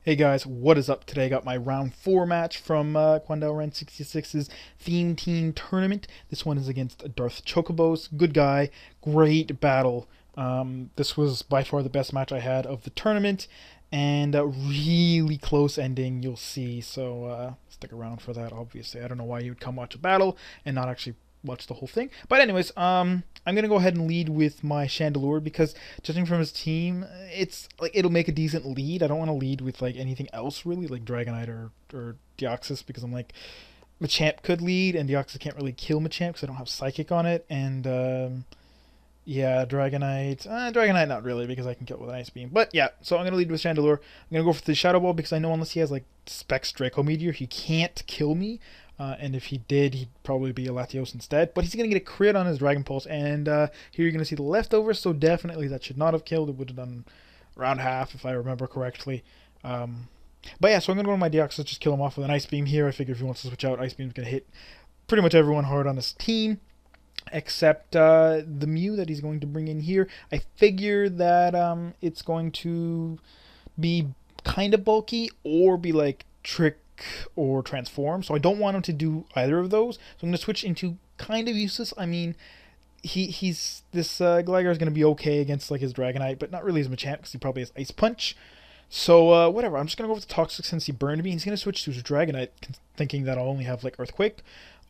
Hey guys, what is up? Today I got my round 4 match from Quandale Ren 66's Theme Team Tournament. This one is against Darth Chocobos. Good guy, great battle. This was by far the best match I had of the tournament, and a really close ending you'll see, so stick around for that, obviously. I don't know why you would come watch a battle and not actually watch the whole thing. But anyways, I'm gonna go ahead and lead with my Chandelure because judging from his team, it's like it'll make a decent lead. I don't want to lead with like anything else really, like Dragonite or Deoxys, because I'm like Machamp could lead and Deoxys can't really kill Machamp because I don't have Psychic on it, and yeah, Dragonite not really because I can kill it with an Ice Beam. But yeah, so I'm gonna lead with Chandelure. I'm gonna go for the Shadow Ball because I know unless he has like Specs Draco Meteor, he can't kill me. And if he did, he'd probably be a Latios instead. But he's going to get a crit on his Dragon Pulse. And here you're going to see the leftovers. So definitely that should not have killed. It would have done around half if I remember correctly. But yeah, so I'm going to go to my Deoxys, just kill him off with an Ice Beam here. I figure if he wants to switch out, Ice Beam's going to hit pretty much everyone hard on his team. Except the Mew that he's going to bring in here. I figure that it's going to be kind of bulky or be like Trick or Transform, so I don't want him to do either of those. So I'm going to switch into kind of useless. I mean, he's this Gligar is going to be okay against like his Dragonite, but not really his Machamp because he probably has Ice Punch. So whatever. I'm just going to go with the Toxic since he burned me. He's going to switch to his Dragonite, thinking that I'll only have like Earthquake.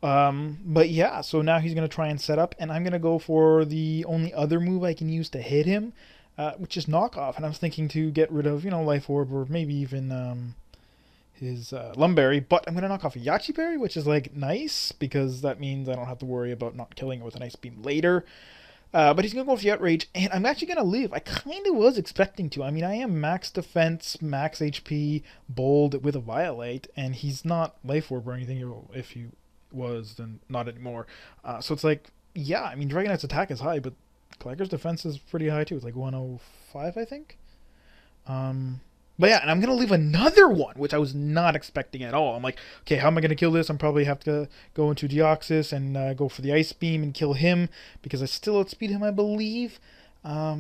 But yeah, so now he's going to try and set up, and I'm going to go for the only other move I can use to hit him, which is Knock Off. And I was thinking to get rid of, Life Orb or maybe even his Lumberry, but I'm going to knock off a Yachi Berry, which is like nice because that means I don't have to worry about not killing it with an Ice Beam later. But he's going to go with the Outrage, and I'm actually going to live. I kind of was expecting to. I mean, I am max defense, max HP, bold with a Violate, and he's not Life Orb or anything. If he was, then not anymore. So it's like, yeah, I mean, Dragonite's attack is high, but Gligar's defense is pretty high too. It's like 105, I think. But yeah, and I'm going to leave another one, which I was not expecting at all. I'm like, okay, how am I going to kill this? I'm probably have to go into Deoxys and go for the Ice Beam and kill him because I still outspeed him, I believe. I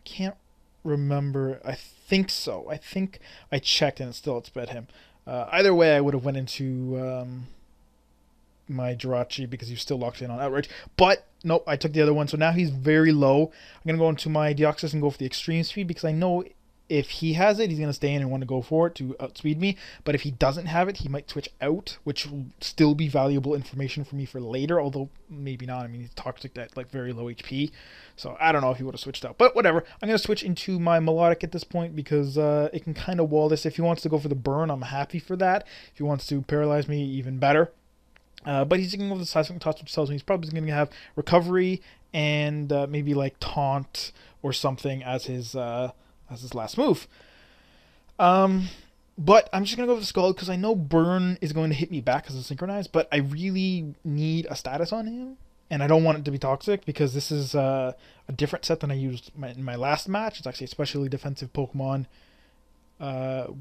can't remember. I think so. I think I checked and it still outsped him. Either way, I would have went into my Jirachi because he's still locked in on Outrage. But nope, I took the other one. So now he's very low. I'm going to go into my Deoxys and go for the Extreme Speed because I know if he has it, he's going to stay in and want to go for it to outspeed me. But if he doesn't have it, he might switch out, which will still be valuable information for me for later, although maybe not. I mean, he's toxic at like very low HP. So I don't know if he would have switched out. But whatever. I'm going to switch into my Melodic at this point because it can kind of wall this. If he wants to go for the burn, I'm happy for that. If he wants to paralyze me, even better. But he's going to go with the Seismic Toss, which tells me he's probably going to have Recovery and maybe like Taunt or something as his last move. But I'm just going to go with the Scald because I know Burn is going to hit me back because it's synchronized, but I really need a status on him. And I don't want it to be toxic because this is a different set than I used in my last match. It's actually a specially defensive Pokemon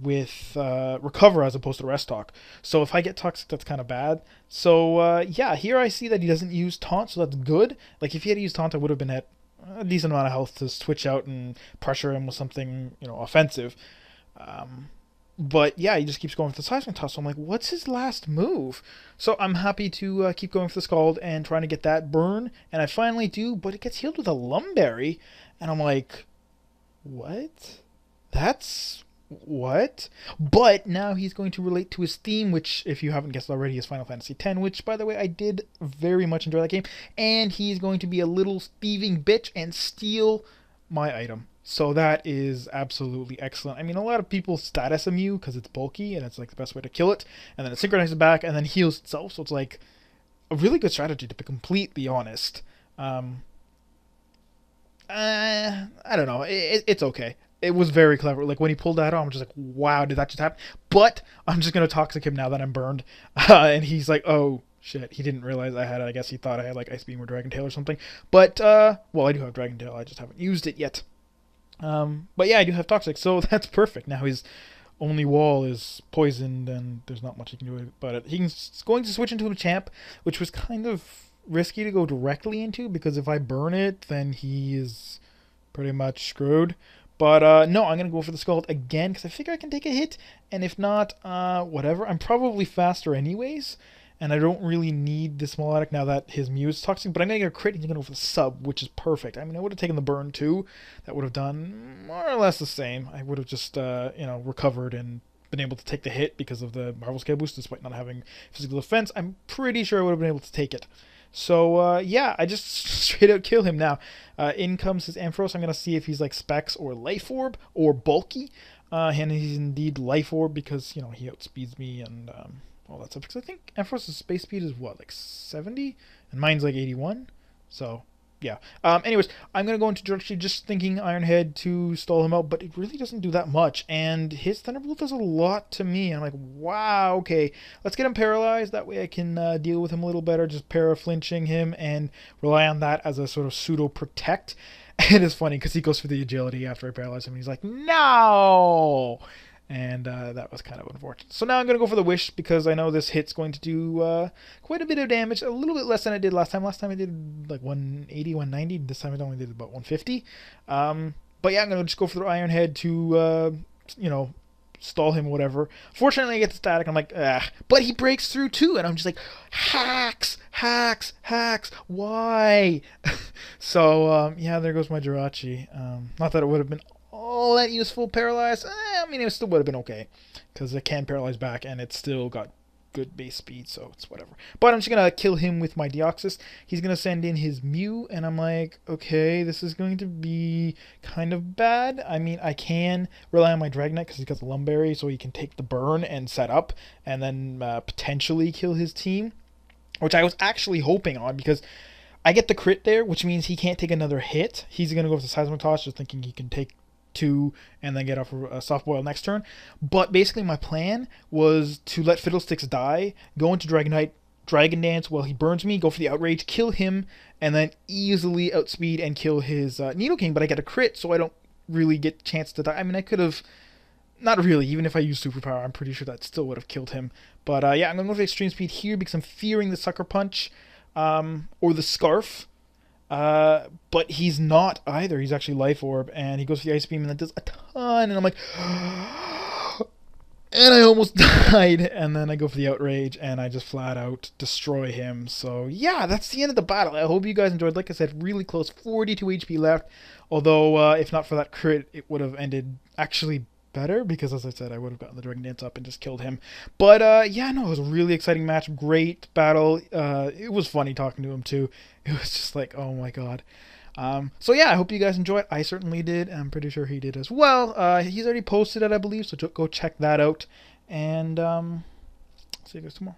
with Recover as opposed to Rest Talk. So if I get toxic, that's kind of bad. So yeah, here I see that he doesn't use Taunt, so that's good. Like if he had used Taunt, I would have been at a decent amount of health to switch out and pressure him with something, offensive. But yeah, he just keeps going for the Seismic Toss. So I'm like, what's his last move? So I'm happy to keep going for the Scald and trying to get that burn. And I finally do, but it gets healed with a Lumberry. And I'm like, what? That's what? But now he's going to relate to his theme, which, if you haven't guessed already, is Final Fantasy X, which, by the way, I did very much enjoy that game. And he's going to be a little thieving bitch and steal my item. So that is absolutely excellent. I mean, a lot of people status a Mew because it's bulky and it's like the best way to kill it. And then it synchronizes back and then heals itself. So it's like a really good strategy, to be completely honest. I don't know. It's okay. It was very clever. Like when he pulled that on, I'm just like, wow, did that just happen? But I'm just gonna toxic him now that I'm burned. And he's like, oh shit, he didn't realize I had it. I guess he thought I had like Ice Beam or Dragon Tail or something. But well, I do have Dragon Tail. I just haven't used it yet. But yeah, I do have toxic, so that's perfect. Now his only wall is poisoned, and there's not much he can do about it. He's going to switch into a champ, which was kind of risky to go directly into because if I burn it, then he is pretty much screwed. But no, I'm going to go for the Scald again because I figure I can take a hit. And if not, whatever. I'm probably faster anyways. And I don't really need this Melodic now that his Mew is toxic. But I'm going to get a crit and he's going to go for the sub, which is perfect. I mean, I would have taken the burn too. That would have done more or less the same. I would have just, recovered and been able to take the hit because of the Marvel Scale boost despite not having physical defense. I'm pretty sure I would have been able to take it. So, yeah, I just straight out kill him now. In comes his Ampharos. I'm going to see if he's like Specs or Life Orb or Bulky. And he's indeed Life Orb because, he outspeeds me and all that stuff. Because I think Ampharos' space speed is what, like 70? And mine's like 81? So, yeah. Anyways, I'm going to go into Directly just thinking Iron Head to stall him out, but it really doesn't do that much. And his Thunderbolt does a lot to me. And I'm like, wow, okay. Let's get him paralyzed. That way I can deal with him a little better, just para-flinching him and rely on that as a sort of pseudo-protect. And it's funny because he goes for the agility after I paralyze him. And he's like, no! And that was kind of unfortunate. So now I'm going to go for the Wish because I know this hit's going to do quite a bit of damage. A little bit less than I did last time. Last time I did like 180, 190. This time I only did about 150. But yeah, I'm going to just go for the Iron Head to, stall him or whatever. Fortunately, I get the static. I'm like, ah. But he breaks through too. And I'm just like, hacks, hacks, hacks. Why? So, yeah, there goes my Jirachi. Not that it would have been all that useful paralyzed. I mean, it still would have been okay because it can paralyze back and it's still got good base speed, so it's whatever. But I'm just gonna kill him with my Deoxys. He's gonna send in his Mew, and I'm like, okay, this is going to be kind of bad. I mean, I can rely on my Dragonite because he's got the Lumberry, so he can take the burn and set up, and then potentially kill his team, which I was actually hoping on because I get the crit there, which means he can't take another hit. He's gonna go with the Seismitoss, just thinking he can take 2 and then get off a Soft Boil next turn. But basically my plan was to let Fiddlesticks die, go into Dragonite, Dragon Dance while he burns me, go for the Outrage, kill him, and then easily outspeed and kill his Nidoking. But I get a crit, so I don't really get a chance to die. I mean, I could have... Not really, even if I used Superpower, I'm pretty sure that still would have killed him. But yeah, I'm going to go for Extreme Speed here because I'm fearing the Sucker Punch or the Scarf. But he's not either. He's actually Life Orb, and he goes for the Ice Beam, and that does a ton, and I'm like, and I almost died, and then I go for the Outrage, and I just flat out destroy him. So yeah, that's the end of the battle. I hope you guys enjoyed. Like I said, really close, 42 HP left, although if not for that crit, it would have ended actually better, because as I said, I would have gotten the Dragon Dance up and just killed him. But yeah, no, it was a really exciting match, great battle. It was funny talking to him too. It was just like, oh my god. So yeah, I hope you guys enjoyed. I certainly did. I'm pretty sure he did as well. He's already posted it, I believe, so go check that out. And see you guys tomorrow.